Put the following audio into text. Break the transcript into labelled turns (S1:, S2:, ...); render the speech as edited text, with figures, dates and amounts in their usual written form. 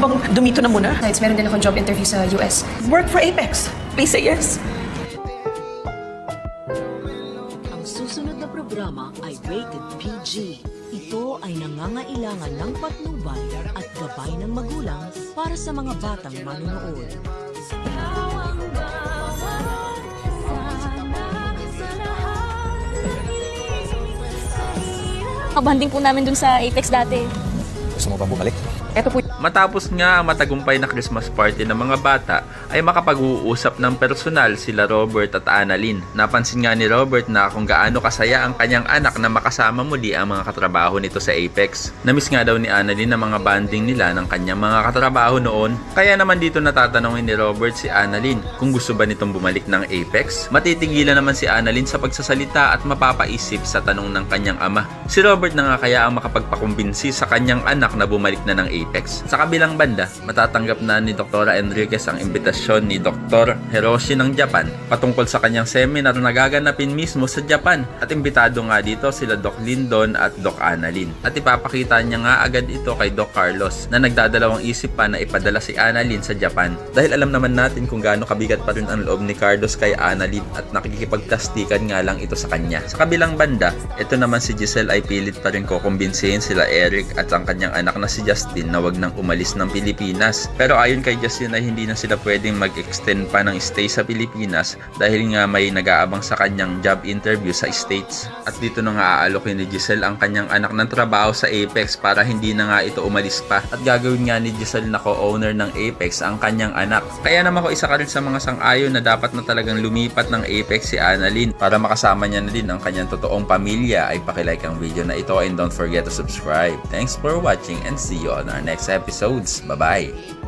S1: bang dumito na muna?
S2: Besides, meron din akong job interview sa US.
S1: Work for Apex. Please say yes.
S3: Ang susunod na programa ay rated PG. Ito ay nangangailangan ng patnubay at gabay ng magulang para sa mga batang manonood.
S4: Kabanding po namin dun sa Apex dati.
S5: Gusto mo bang bumalik?
S1: Ito po.
S6: Matapos nga ang matagumpay na Christmas party ng mga bata, ay makapag-uusap ng personal sila Robert at Annalyn. Napansin nga ni Robert na kung gaano kasaya ang kanyang anak na makasama muli ang mga katrabaho nito sa Apex. Namiss nga daw ni Annalyn ang mga banding nila ng kanyang mga katrabaho noon. Kaya naman dito natatanungin ni Robert si Annalyn kung gusto ba nitong bumalik ng Apex. Matitigilan naman si Annalyn sa pagsasalita at mapapaisip sa tanong ng kanyang ama. Si Robert na nga kaya ang makapagpakumbinsi sa kanyang anak na bumalik na ng Apex. Sa kabilang banda, matatanggap na ni Dr. Enriquez ang imbitasyon ni Dr. Hiroshi ng Japan patungkol sa kanyang seminar na gaganapin mismo sa Japan, at imbitado nga dito sila Doc Lindon at Doc Annalyn. At ipapakita niya nga agad ito kay Doc Carlos na nagdadalawang isip pa na ipadala si Annalyn sa Japan, dahil alam naman natin kung gaano kabigat pa rin ang loob ni Carlos kay Annalyn at nakikipagplastikan nga lang ito sa kanya. Sa kabilang banda, ito naman si Giselle ay pilit pa rin kukumbinsihin sila Eric at ang kanyang anak na si Justin na wag nang umalis ng Pilipinas. Pero ayon kay Justin ay hindi na sila pwedeng mag-extend pa ng stay sa Pilipinas dahil nga may nag-aabang sa kanyang job interview sa States. At dito na nga aalokin ni Giselle ang kanyang anak ng trabaho sa Apex para hindi na nga ito umalis pa, at gagawin nga ni Giselle na co-owner ng Apex ang kanyang anak. Kaya naman ko isa ka rin sa mga sang-ayon na dapat na talagang lumipat ng Apex si Annalyn para makasama niya na din ang kanyang totoong pamilya. Ay pakilike ang video na ito and don't forget to subscribe. Thanks for watching and see you on our next episodes. Bye-bye!